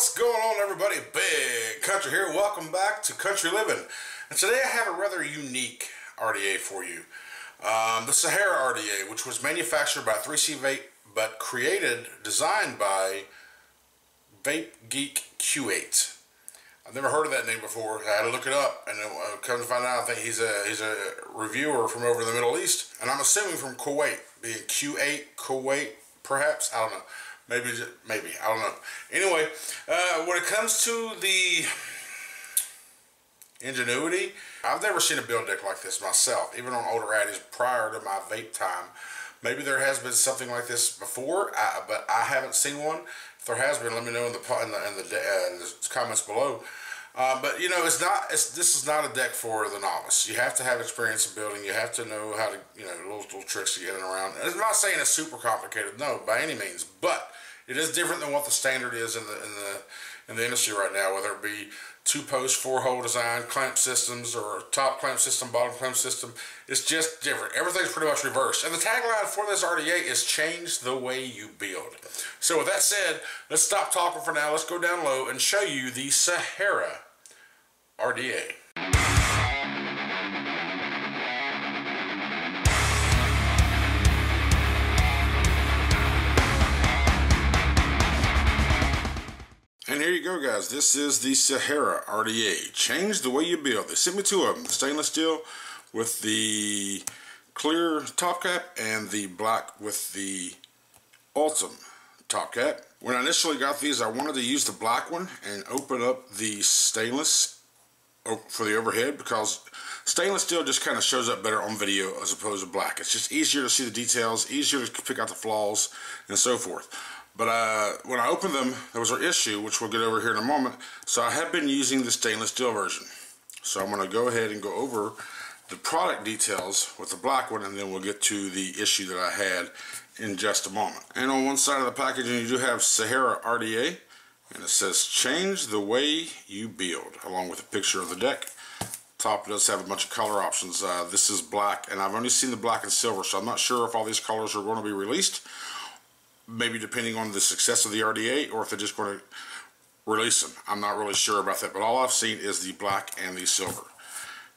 What's going on, everybody? Big Country here. Welcome back to Country Living. And today I have a rather unique RDA for you. The Sahara RDA, which was manufactured by 3cVape, but designed by Vape Geek Q8. I've never heard of that name before. I had to look it up, and come to find out, I think he's a reviewer from over the Middle East, and I'm assuming from Kuwait, being Q8, Kuwait, perhaps. I don't know. Maybe, I don't know. Anyway, when it comes to the ingenuity, I've never seen a build deck like this myself, even on older Addies prior to my vape time. Maybe there has been something like this before, but I haven't seen one. If there has been, let me know in the comments below. But you know, this is not a deck for the novice. You have to have experience in building. You have to know how to, little tricks to get in around. And I'm not saying it's super complicated, no, by any means. But it is different than what the standard is in the industry right now. Whether it be 2-post, 4-hole design, clamp systems, or top clamp system, bottom clamp system, it's just different. Everything's pretty much reversed. And the tagline for this RDA is "Change the way you build." So with that said, let's stop talking for now. Let's go down low and show you the Sahara RDA. And here you go, guys. This is the Sahara RDA. Change the way you build. They sent me two of them. The stainless steel with the clear top cap and the black with the Ultim top cap. When I initially got these, I wanted to use the black one and open up the stainless for the overhead, because stainless steel just kind of shows up better on video as opposed to black. It's just easier to see the details, easier to pick out the flaws, and so forth. But when I opened them, there was an issue, which we'll get over here in a moment. So I have been using the stainless steel version. So I'm going to go ahead and go over the product details with the black one, and then we'll get to the issue that I had in just a moment. And on one side of the packaging, you do have Sahara RDA, and it says "Change the way you build," along with a picture of the deck. Top does have a bunch of color options. This is black, and I've only seen the black and silver, so I'm not sure if all these colors are going to be released. Maybe depending on the success of the RDA, or if they're just going to release them. I'm not really sure about that, but all I've seen is the black and the silver.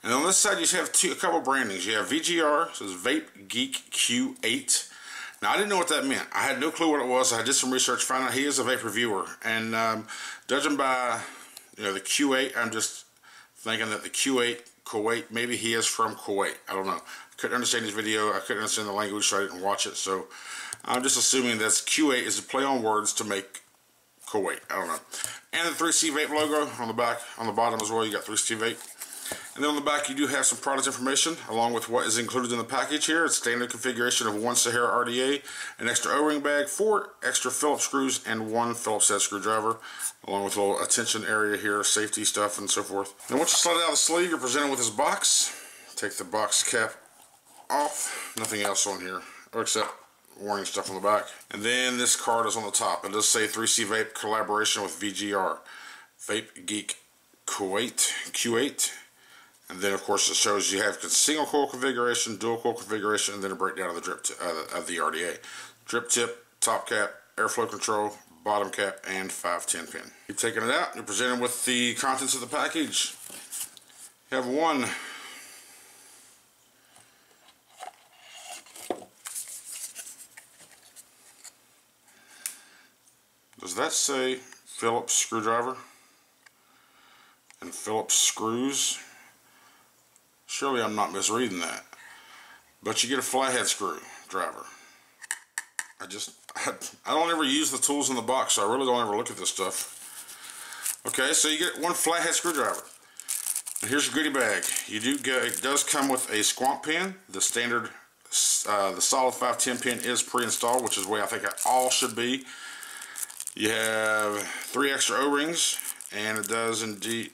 And on this side, you have a couple brandings. You have VGR, it says Vape Geek Q8. Now, I didn't know what that meant. I had no clue what it was. I did some research, found out he is a vape reviewer. And judging by the Q8, I'm just thinking that the Q8, Kuwait, maybe he is from Kuwait. I don't know. I couldn't understand his video. I couldn't understand the language, so I didn't watch it. So I'm just assuming that Q8 is a play on words to make Kuwait. I don't know. And the 3cVape logo on the back, on the bottom as well. You got 3cVape. And then on the back, you do have some product information along with what is included in the package here. It's standard configuration of 1 Sahara RDA, an extra O-ring bag, 4 extra Phillips screws, and 1 Phillips head screwdriver, along with a little attention area here, safety stuff, and so forth. And once you slide it out of the sleeve, you're presented with this box. Take the box cap off. Nothing else on here, except warning stuff on the back. And then this card is on the top. It does say 3cVape collaboration with VGR, Vape Geek Q8. And then, of course, it shows you have single coil configuration, dual coil configuration, and then a breakdown of the of the RDA. Drip tip, top cap, airflow control, bottom cap, and 510 pin. You're taking it out. You're presented with the contents of the package. You have one Does that say Phillips screwdriver and Phillips screws? Surely I'm not misreading that. But you get a flathead screwdriver. I don't ever use the tools in the box, so I really don't ever look at this stuff. Okay, so you get one flathead screwdriver. And here's your goodie bag. It does come with a squamp pin. The standard, the solid 510 pin is pre-installed, which is the way I think it all should be. You have 3 extra O-rings, and it does indeed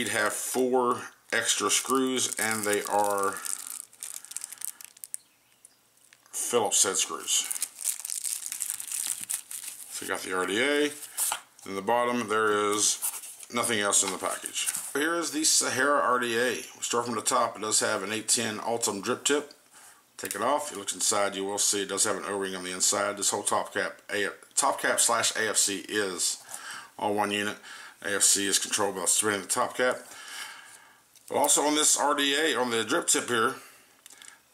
have 4 extra screws, and they are Phillips head screws. So you got the RDA. In the bottom, there is nothing else in the package. Here is the Sahara RDA. We'll start from the top. It does have an 810 Ultim drip tip. Take it off. If you look inside, you will see it does have an O-ring on the inside. This whole top cap slash AFC is all one unit. AFC is controlled by spinning the top cap. But also on this RDA, on the drip tip here,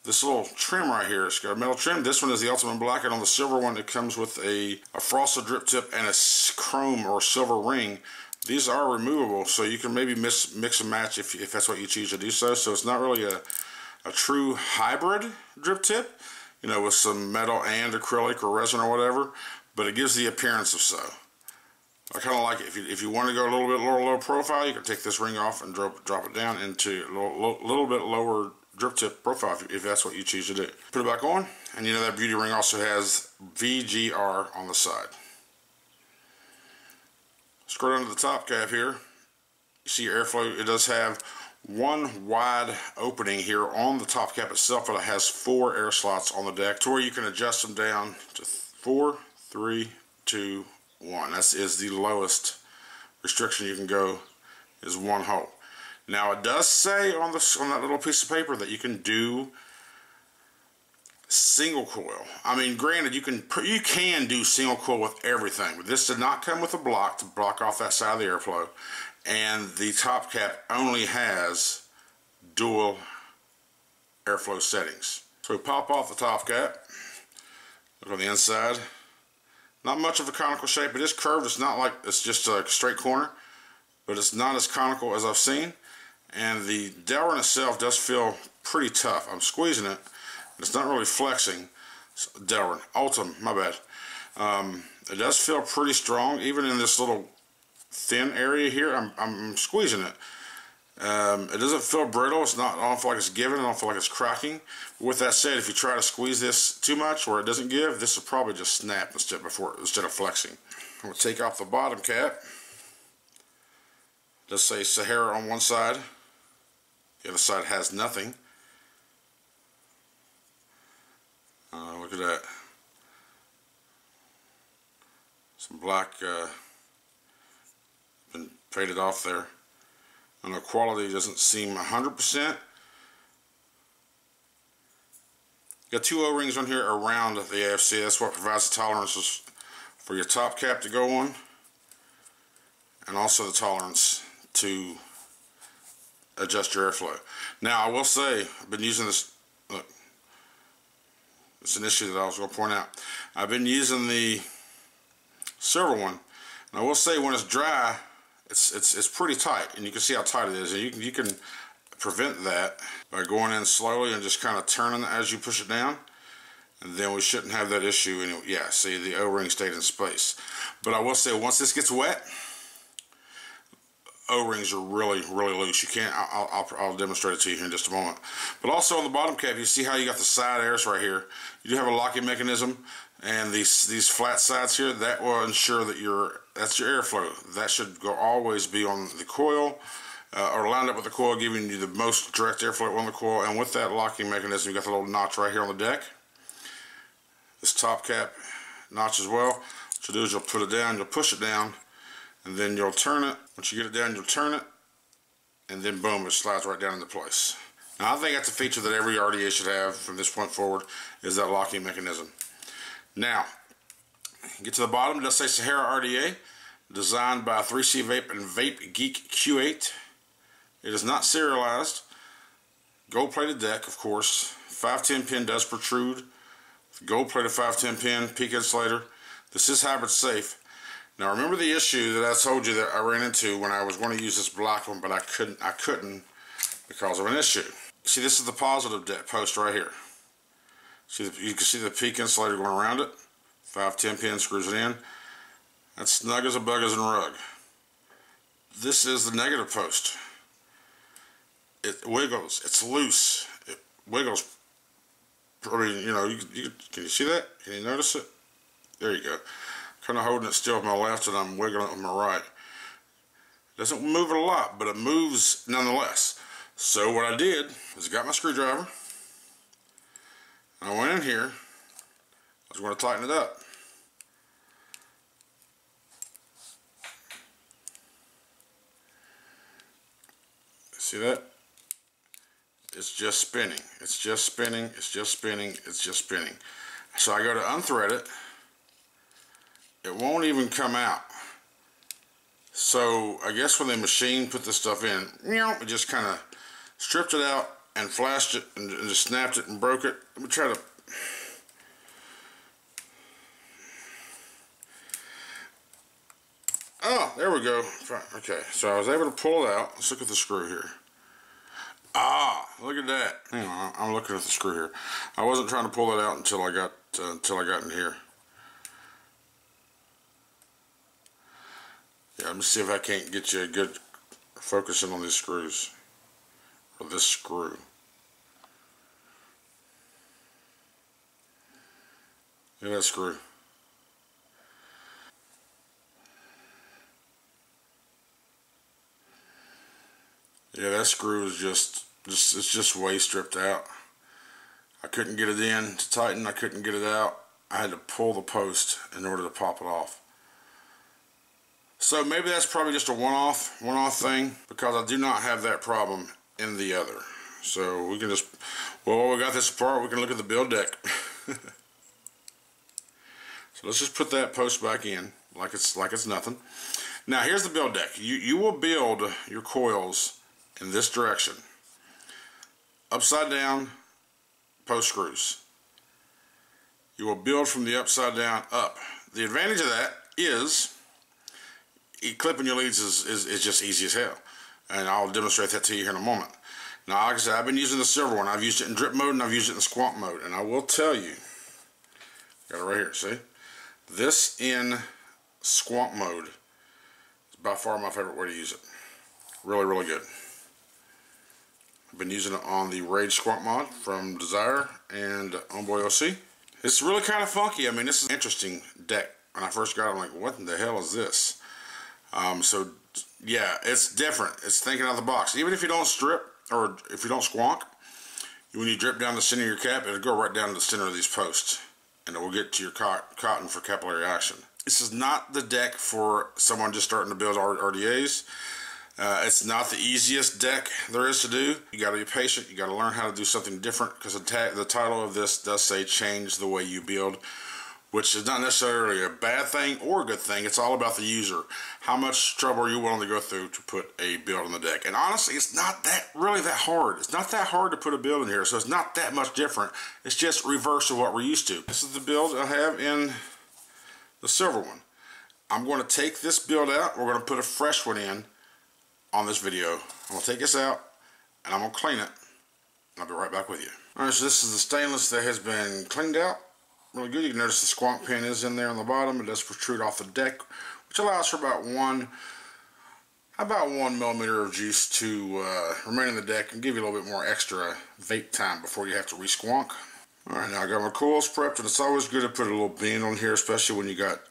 this little trim right here, it's got a metal trim. This one is the Ultimate Black, and on the silver one it comes with a frosted drip tip and a chrome or silver ring. These are removable, so you can maybe mix and match if that's what you choose to do so. So it's not really a true hybrid drip tip, you know, with some metal and acrylic or resin or whatever, but it gives the appearance of so. I kind of like it. If you want to go a little bit low profile, you can take this ring off and drop it down into a little bit lower drip tip profile if that's what you choose to do. Put it back on, and you know that beauty ring also has VGR on the side. Scroll down to the top cap here. You see your airflow. It does have one wide opening here on the top cap itself, but it has 4 air slots on the deck to where you can adjust them down to 4, 3, 2, 1. That is the lowest restriction you can go, is 1 hole. Now it does say on that little piece of paper that you can do single coil. I mean, granted, you can do single coil with everything, but this did not come with a block to block off that side of the airflow, and the top cap only has dual airflow settings. So we pop off the top cap. Look on the inside. Not much of a conical shape. It is curved. It's not like it's just a straight corner, but it's not as conical as I've seen. And the Delrin itself does feel pretty tough. I'm squeezing it. It's not really flexing. Delrin, Ultim, my bad. It does feel pretty strong, even in this little thin area here. I'm squeezing it. It doesn't feel brittle. It's not. I don't feel like it's giving. I don't feel like it's cracking. But with that said, if you try to squeeze this too much or it doesn't give, this will probably just snap instead of flexing. I'm going to take off the bottom cap. It does say Sahara on one side. The other side has nothing. Look at that. Some black been faded off there. And the quality doesn't seem 100%. Got 2 O-rings on here around the AFC. That's what provides the tolerances for your top cap to go on, and also the tolerance to adjust your airflow. Now I will say, I've been using this. Look, it's an issue that I was going to point out. I've been using the silver one, and I will say when it's dry, it's pretty tight, and you can see how tight it is. And you can prevent that by going in slowly and just kind of turning as you push it down, and then we shouldn't have that issue anyway. Yeah, see, the O-ring stayed in space. But I will say, once this gets wet, O-rings are really loose. You can't. I'll demonstrate it to you here in just a moment. But also on the bottom cap, you see how you got the side airs right here. You do have a locking mechanism, and these flat sides here, that will ensure that that's your airflow. That should always be on the coil, or lined up with the coil, giving you the most direct airflow on the coil. And with that locking mechanism, you got the little notch right here on the deck. This top cap notch as well. What you'll do is you'll put it down, you'll push it down, and then you'll turn it. Once you get it down, you'll turn it, and then boom, it slides right down into place. Now I think that's a feature that every RDA should have from this point forward, is that locking mechanism. Now, get to the bottom. It does say Sahara RDA, designed by 3cVape and Vape Geek Q8. It is not serialized. Gold-plated deck, of course. 510 pin does protrude. Gold-plated 510 pin, peak insulator. This is hybrid safe. Now remember the issue that I told you that I ran into when I was going to use this black one, but I couldn't because of an issue. See, this is the positive deck post right here. See, you can see the peak insulator going around it. 510 pin screws it in. That's snug as a bug as in a rug. This is the negative post. It wiggles. It's loose. It wiggles. I mean, you know, can you see that? Can you notice it? There you go. Kind of holding it still with my left, and I'm wiggling it with my right. It doesn't move it a lot, but it moves nonetheless. So what I did is I got my screwdriver. I went in here. I was going to tighten it up. See that? It's just spinning. It's just spinning. It's just spinning. It's just spinning. So I go to unthread it. It won't even come out. So I guess when the machine put this stuff in, it just kind of stripped it out and flashed it and just snapped it and broke it. Let me try to. Oh, there we go. Okay, so I was able to pull it out. Let's look at the screw here. Ah, look at that. Hang on, I'm looking at the screw here. I wasn't trying to pull it out until I got in here. Yeah, let me see if I can't get you a good focusing on these screws, or this screw. Look at that screw. Yeah, that screw is it's just way stripped out. I couldn't get it in to tighten. I couldn't get it out. I had to pull the post in order to pop it off. So maybe that's probably just a one-off thing, because I do not have that problem in the other. So we can just, well, while we got this apart, we can look at the build deck. So let's just put that post back in like it's nothing. Now here's the build deck. You will build your coils in this direction. Upside down post screws. You will build from the upside down up. The advantage of that is clipping your leads is just easy as hell. And I'll demonstrate that to you here in a moment. Now, like I said, I've been using the silver one. I've used it in drip mode and I've used it in squonk mode. And I will tell you, got it right here, see? This in squonk mode is by far my favorite way to use it. Really, really good. I've been using it on the Rage Squonk mod from Desire and Homeboy OC. It's really kind of funky. I mean, this is an interesting deck. When I first got it, I'm like, what in the hell is this? So, yeah, it's different. It's thinking out of the box. Even if you don't strip, or if you don't squonk, when you drip down the center of your cap, it'll go right down to the center of these posts. And it will get to your cotton for capillary action. This is not the deck for someone just starting to build RDAs. It's not the easiest deck there is to do. You got to be patient. You got to learn how to do something different, because the title of this does say change the way you build, which is not necessarily a bad thing or a good thing. It's all about the user. How much trouble are you willing to go through to put a build on the deck? And honestly, it's not really that hard. It's not that hard to put a build in here, so it's not that much different. It's just reverse of what we're used to. This is the build I have in the silver one. I'm going to take this build out. We're going to put a fresh one in on this video. I'm going to take this out and I'm going to clean it. I'll be right back with you. Alright, so this is the stainless that has been cleaned out. Really good. You can notice the squonk pin is in there on the bottom. It does protrude off the deck, which allows for about one millimeter of juice to remain in the deck and give you a little bit more extra vape time before you have to re-squonk. Alright, now I got my coils prepped, and it's always good to put a little bend on here, especially when you got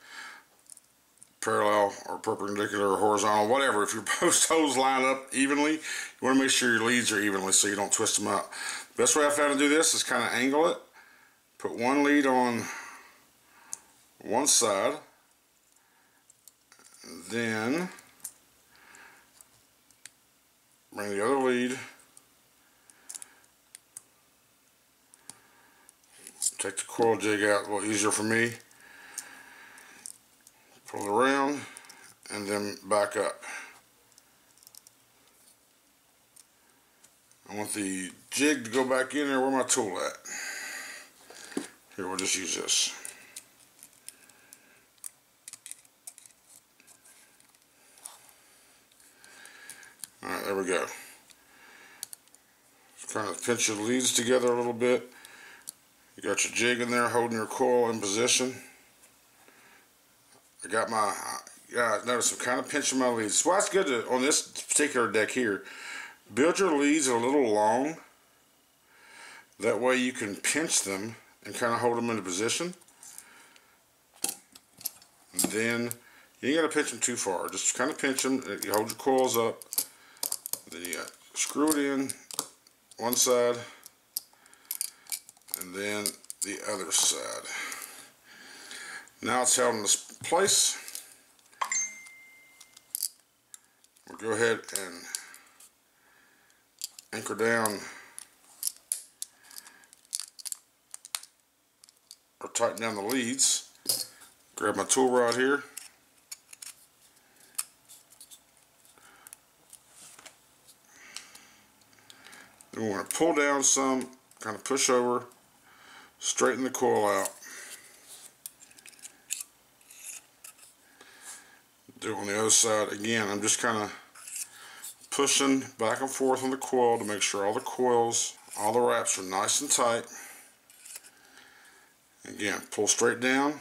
parallel or perpendicular or horizontal, whatever. If your post holes line up evenly, you want to make sure your leads are evenly so you don't twist them out. The best way I found to do this is kind of angle it. Put one lead on one side, and then bring the other lead, take the coil jig out, a little easier for me, pull it around, and then back up. I want the jig to go back in there. Where my tool at? Here, we'll just use this. Alright, there we go. Just kind of pinch your leads together a little bit. You got your jig in there holding your coil in position. I got my, notice I'm kind of pinching my leads. That's why it's good to, on this particular deck here, build your leads a little long. That way you can pinch them and kind of hold them into position. And then you ain't got to pinch them too far. Just kind of pinch them. You hold your coils up. Then you screw it in one side and then the other side. Now it's held in this place. We'll go ahead and anchor down or tighten down the leads. Grab my tool rod here. You want to pull down some, kind of push over, straighten the coil out. Do it on the other side. Again, I'm just kind of pushing back and forth on the coil to make sure all the coils, all the wraps are nice and tight. Again, pull straight down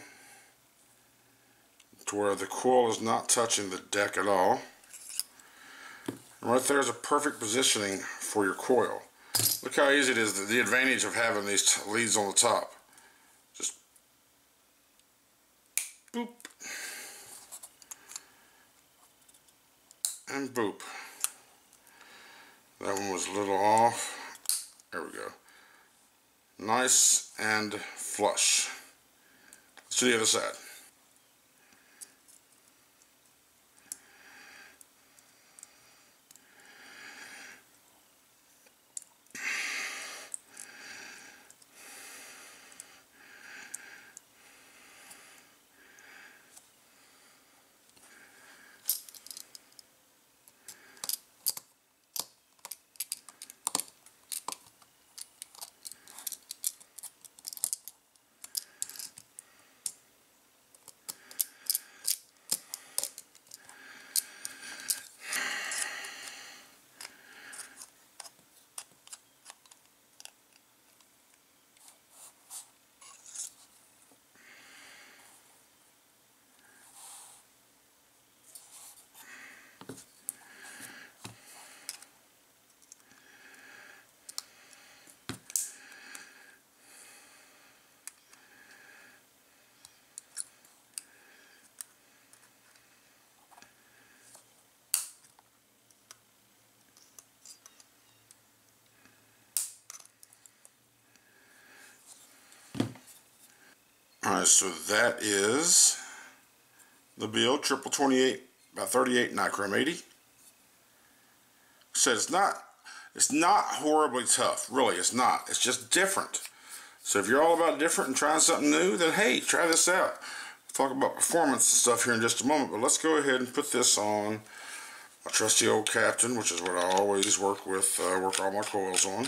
to where the coil is not touching the deck at all. And right there is a perfect positioning for your coil. Look how easy it is, the advantage of having these leads on the top. Just boop and boop. That one was a little off. There we go. Nice and flush. Let's do the other side. Alright, so that is the build, 28 by 38 Nichrome 80. So it's not horribly tough, really, it's not. It's just different. So if you're all about different and trying something new, then hey, try this out. We'll talk about performance and stuff here in just a moment, but let's go ahead and put this on my trusty old Captain, which is what I always work with, work all my coils on.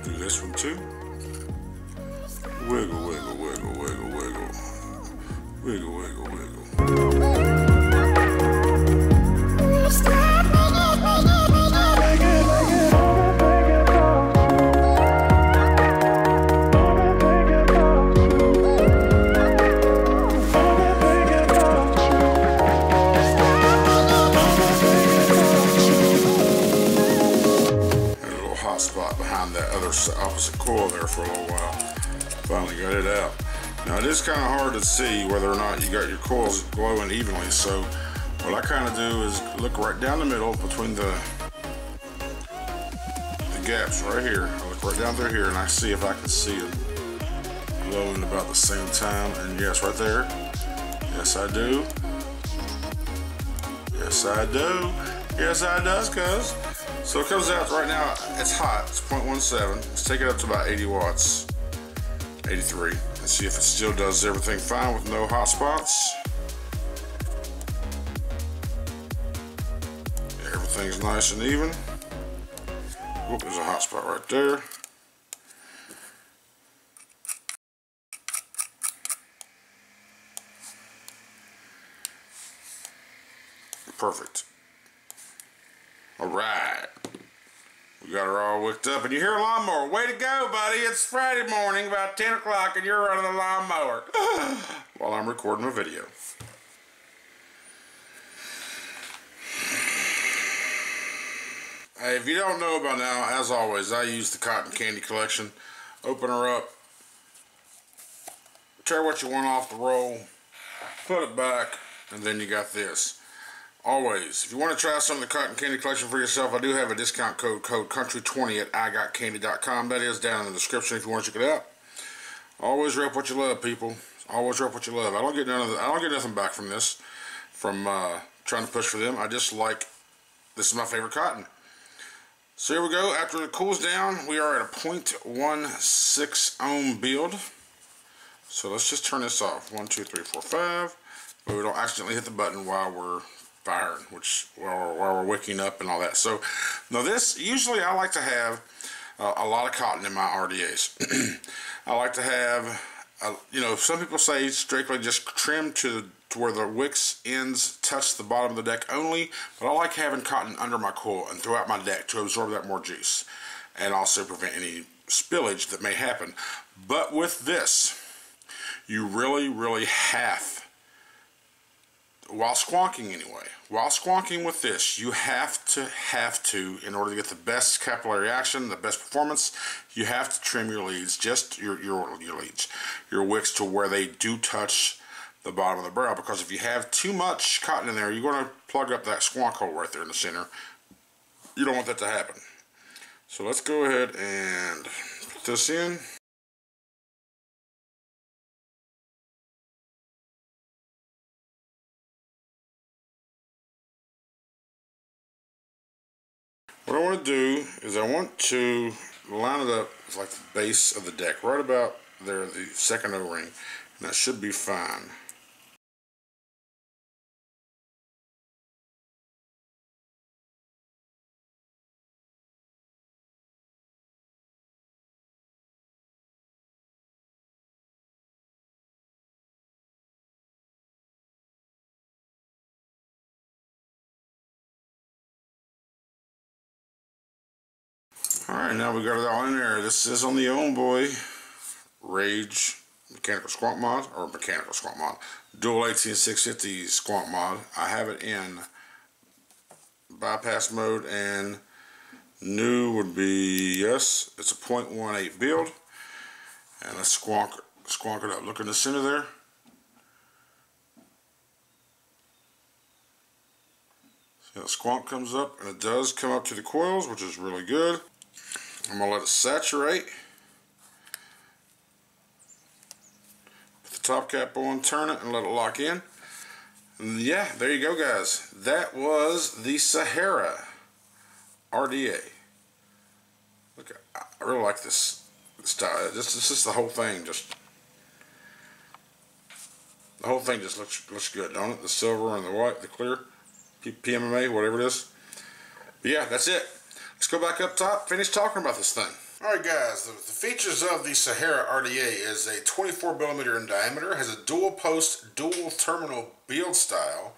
Do this one too. Wiggle, wiggle, wiggle, wiggle, wiggle. Wiggle, wiggle, wiggle. Opposite coil there for a little while. Finally got it out. Now it is kind of hard to see whether or not you got your coils glowing evenly, so what I kind of do is look right down the middle between the gaps right here. I look right down through here and I see if I can see them glowing about the same time, and yes, right there. Yes, I do. Yes, I do. Yes, I does, cuz. So it comes out right now, it's hot, it's 0.17. Let's take it up to about 80 watts, 83, and see if it still does everything fine with no hot spots. Yeah, everything's nice and even. Oop, there's a hot spot right there. Perfect. Alright. We got her all wicked up. And you hear a lawnmower. Way to go, buddy. It's Friday morning, about 10 o'clock, and you're running a lawnmower. While I'm recording a video. Hey, if you don't know by now, as always, I use the cotton candy collection. Open her up. Tear what you want off the roll. Put it back. And then you got this. Always, if you want to try some of the cotton candy collection for yourself, I do have a discount code country20 at igotcandy.com. That is down in the description if you want to check it out. Always rep what you love, people. Always rep what you love. I don't get nothing back from this, from trying to push for them. I just like, this is my favorite cotton. So here we go. After it cools down, we are at a 0.16 ohm build. So let's just turn this off. 1, 2, 3, 4, 5. But we don't accidentally hit the button while we're firing, while we're waking up and all that. So now this, usually I like to have a lot of cotton in my RDAs. I like to have, you know, some people say strictly just trim to where the wicks ends touch the bottom of the deck only, but I like having cotton under my coil and throughout my deck to absorb that more juice and also prevent any spillage that may happen. But with this, you really have, while squonking anyway, while squonking with this, you have to, in order to get the best capillary action, the best performance, you have to trim your leads, just your leads, your wicks to where they do touch the bottom of the barrel, because if you have too much cotton in there, you're going to plug up that squonk hole right there in the center. You don't want that to happen. So let's go ahead and put this in. What I want to do is I want to line it up with like the base of the deck, right about there, the second O-ring, and that should be fine. Alright, now we got it all in there. This is on the Own Boy Rage mechanical squonk mod, or mechanical squonk mod, dual 18650 squonk mod. I have it in bypass mode, and new would be, yes, it's a 0.18 build. And let's squonk it up. Look in the center there. See how the squonk comes up, and it does come up to the coils, which is really good. I'm going to let it saturate. Put the top cap on, turn it, and let it lock in. And yeah, there you go, guys. That was the Sahara RDA. Look, I really like this style. This is the whole thing. The whole thing just looks good, don't it? The silver and the white, the clear, PMMA, whatever it is. But yeah, that's it. Let's go back up top, finish talking about this thing. Alright guys, the features of the Sahara RDA is a 24mm in diameter, has a dual post, dual terminal build style,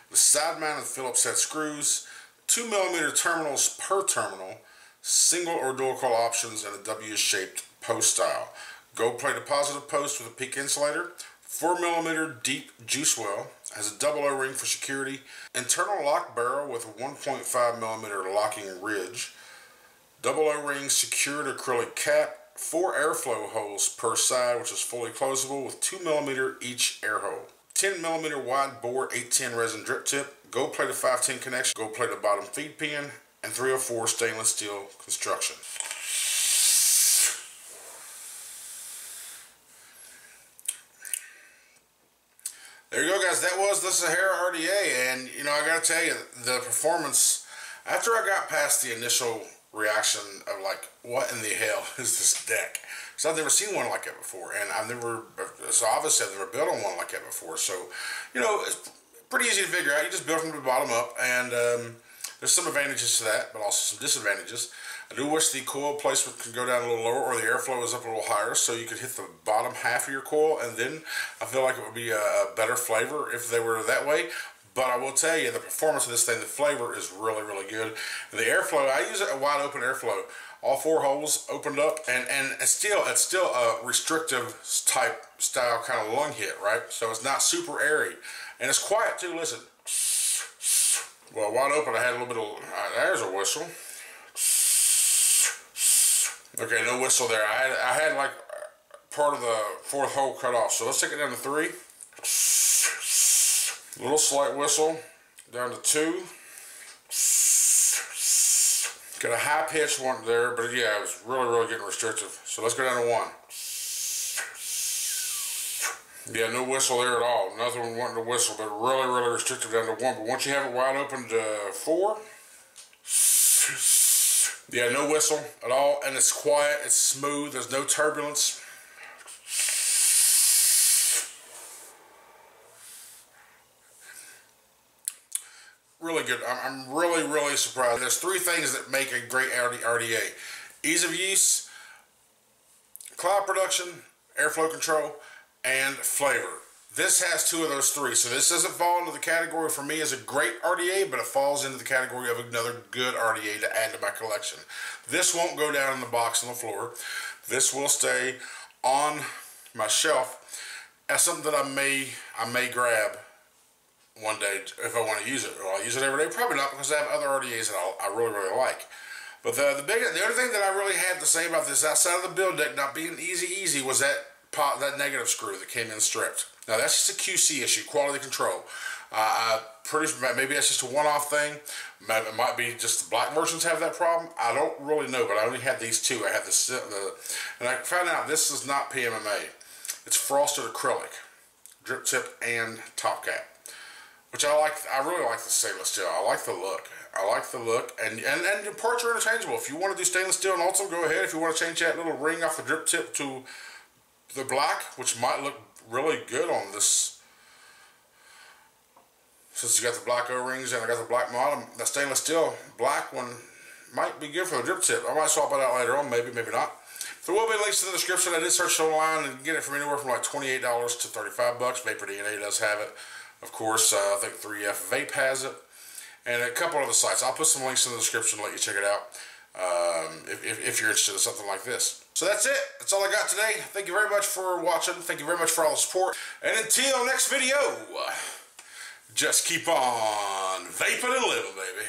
with side mounted Phillips head screws, 2mm terminals per terminal, single or dual coil options, and a W-shaped post style. Gold plated positive post with a peak insulator, 4mm deep juice well, has a double O-ring for security, internal lock barrel with a 1.5mm locking ridge, double O-ring secured acrylic cap, 4 airflow holes per side, which is fully closable with 2mm each air hole, 10mm wide bore 810 resin drip tip, gold plated 510 connection, gold plated bottom feed pin, and 304 stainless steel construction. There you go, guys. That was the Sahara RDA, and you know, I gotta tell you, the performance, after I got past the initial reaction of like, what in the hell is this deck? So I've never seen one like that before, and so obviously I've never built on one like that before. So, you know, it's pretty easy to figure out. You just build from the bottom up, and there's some advantages to that, but also some disadvantages. I do wish the coil placement could go down a little lower, or the airflow is up a little higher, so you could hit the bottom half of your coil, and then I feel like it would be a better flavor if they were that way. But I will tell you, the performance of this thing, the flavor is really, really good. And the airflow, I use a wide open airflow. All 4 holes opened up, and it's still a restrictive type style kind of lung hit, right? So it's not super airy. And it's quiet too, listen. Well, wide open, I had a little bit of, there's a whistle. Okay, no whistle there. I had like part of the 4th hole cut off. So let's take it down to 3. Little slight whistle. Down to 2. Got a high pitched one there, but yeah, it was really, really getting restrictive. So let's go down to 1. Yeah, no whistle there at all. Nothing wanting to whistle, but really, really restrictive down to 1. But once you have it wide open to 4, yeah, no whistle at all, and it's quiet, it's smooth, there's no turbulence. Really good. I'm really, really surprised. There's 3 things that make a great RDA. Ease of use, cloud production, airflow control, and flavor. This has 2 of those 3, so this doesn't fall into the category for me as a great RDA, but it falls into the category of another good RDA to add to my collection. This won't go down in the box on the floor. This will stay on my shelf as something that I may grab one day if I want to use it. Will I use it every day? Probably not, because I have other RDAs that I really, really like. But the other thing that I really had to say about this, outside of the build deck not being easy, was that negative screw that came in stripped. Now that's just a QC issue, quality control. Maybe that's just a one-off thing. It might be just the black versions have that problem. I don't really know, but I only had these 2. I had and I found out this is not PMMA. It's frosted acrylic, drip tip and top cap, which I like. I really like the stainless steel. I like the look. And the parts are interchangeable. If you want to do stainless steel and Ultim, go ahead. If you want to change that little ring off the drip tip to the black, which might look really good on this, since you got the black O-rings and I got the black mod, the stainless steel black one might be good for the drip tip. I might swap it out later on, maybe not. There will be links in the description. I did search online and get it from anywhere from like $28 to $35. Vapor DNA does have it. Of course, I think 3Vape has it, and a couple other sites. I'll put some links in the description to let you check it out if you're interested in something like this. So that's it. That's all I got today. Thank you very much for watching. Thank you very much for all the support. And until next video, just keep on vaping and living, baby.